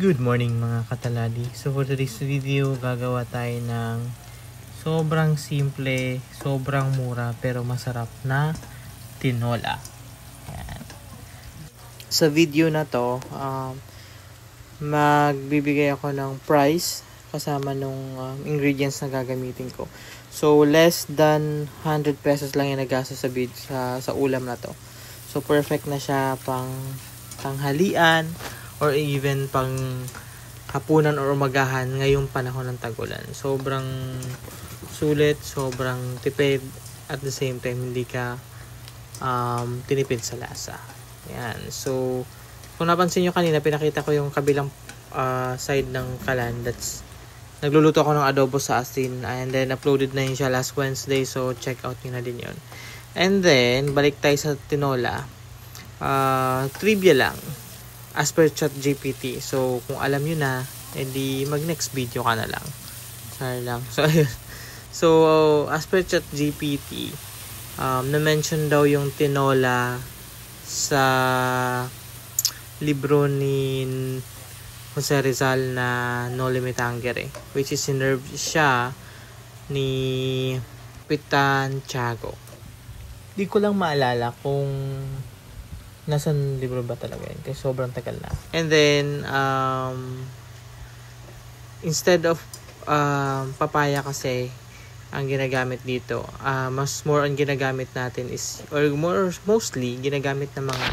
Good morning mga kataladi. So for today's video, gagawa tayo ng sobrang simple, sobrang mura pero masarap na tinola. Ayan. Sa video na to, magbibigay ako ng price kasama nung ingredients na gagamitin ko. So less than 100 pesos lang yung nagastos sa ulam na to. So perfect na siya pang tanghalian or even pang hapunan or umagahan ngayong panahon ng tag-ulan. Sobrang sulit, sobrang tipid, at the same time hindi ka tinipid sa lasa. Ayan. So kung napansin nyo kanina, pinakita ko yung kabilang side ng kalan. Nagluluto ako ng adobo sa asin, and then uploaded na yun siya last Wednesday, so check out nyo na din yun. And then balik tayo sa tinola. Trivia lang as per ChatGPT. So kung alam nyo na, edi mag next video ka na lang. Sorry lang. So as per ChatGPT, na-mention daw yung tinola sa libro ni Jose Rizal na Noli Me Tangere, which is sinerve siya ni Pitan Tiago. Di ko lang maalala kung nasan libro ba talaga yun, kasi sobrang tagal na. And then instead of papaya kasi ang ginagamit dito, mas more on ginagamit natin is, or mostly ginagamit ng mga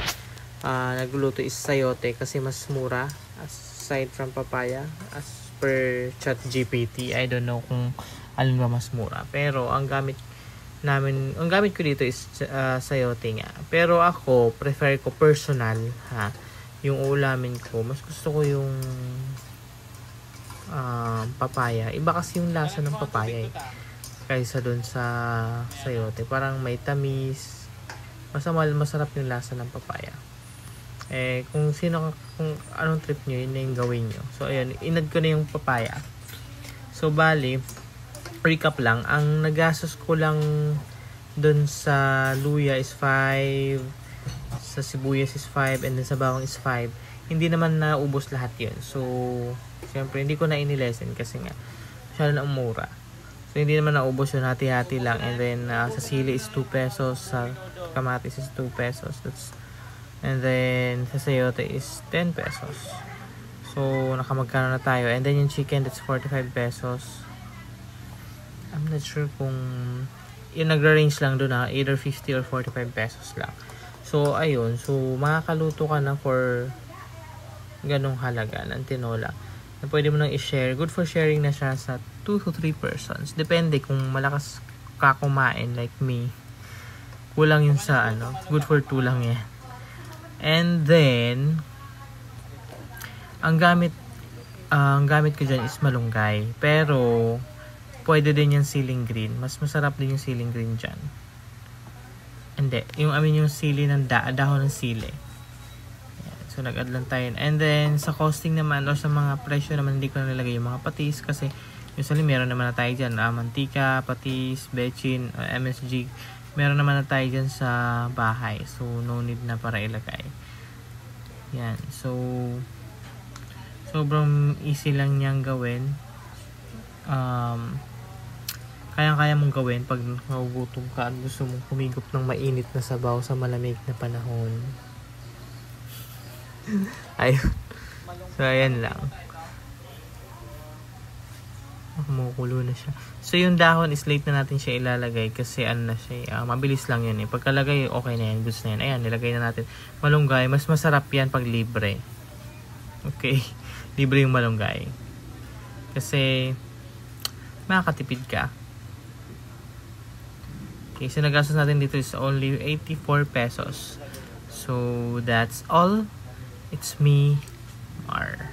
nagluluto is sayote kasi mas mura aside from papaya as per ChatGPT. I don't know kung alin ba mas mura, pero ang gamit ko dito is sayote nga. Pero ako, prefer ko personal, yung ulamin ko, mas gusto ko yung papaya. Iba kasi yung lasa ng papaya kaysa dun sa sayote. Parang may tamis, masarap yung lasa ng papaya. Kung anong trip nyo, yun na yung gawin nyo. So ayun, inad ko na yung papaya. So bali, recap lang, ang nagastos ko lang dun sa luya is 5, sa sibuyas is 5, and then sa bawang is 5. Hindi naman naubos lahat yun. So siyempre hindi ko na inilesen kasi nga masyado na mura. So hindi naman naubos yun, hati-hati lang. And then sa sili is 2 pesos, sa kamatis is 2 pesos. And then sa sayote is 10 pesos. So nakamagkano na tayo. And then yung chicken, that's 45 pesos. I'm not sure kung yung nagra-range lang doon, either 50 or 45 pesos lang. So ayun, so makakaluto ka na for ganong halaga ng tinola na pwede mo nang i-share. Good for sharing na siya sa 2 to 3 persons. Depende kung malakas ka kumain like me. Kulang yun sa good for 2 lang yan. And then ang gamit ko dyan is malunggay, pero pwede din yung ceiling green. Mas masarap din yung ceiling green dyan. Hindi. Yung sili ng dahon ng sili. Ayan. So, nag-add lang tayo. And then, sa costing naman, or sa mga presyo naman, hindi ko na nilagay yung mga patis. Kasi, usually, meron naman na tayo dyan. Mantika, patis, bechin, MSG. Meron naman na tayo dyan sa bahay. So, no need na para ilagay. Yan. So, sobrang easy lang niyang gawin. Kaya mong gawin pag magugutom ka at gusto mong humigop ng mainit na sabaw sa malamig na panahon. Ayun. So, ayan lang. Kumukulo na siya. So, yung dahon is late na natin siya ilalagay kasi na siya. Mabilis lang yun . Pagkalagay, okay na yan. Goods na yan. Ayan, nilagay na natin. Malunggay, mas masarap yan pag libre. Okay. Libre yung malunggay. Kasi, makakatipid ka. Okay, so nagastos natin dito is only 84 pesos. So, that's all. It's me, Mar.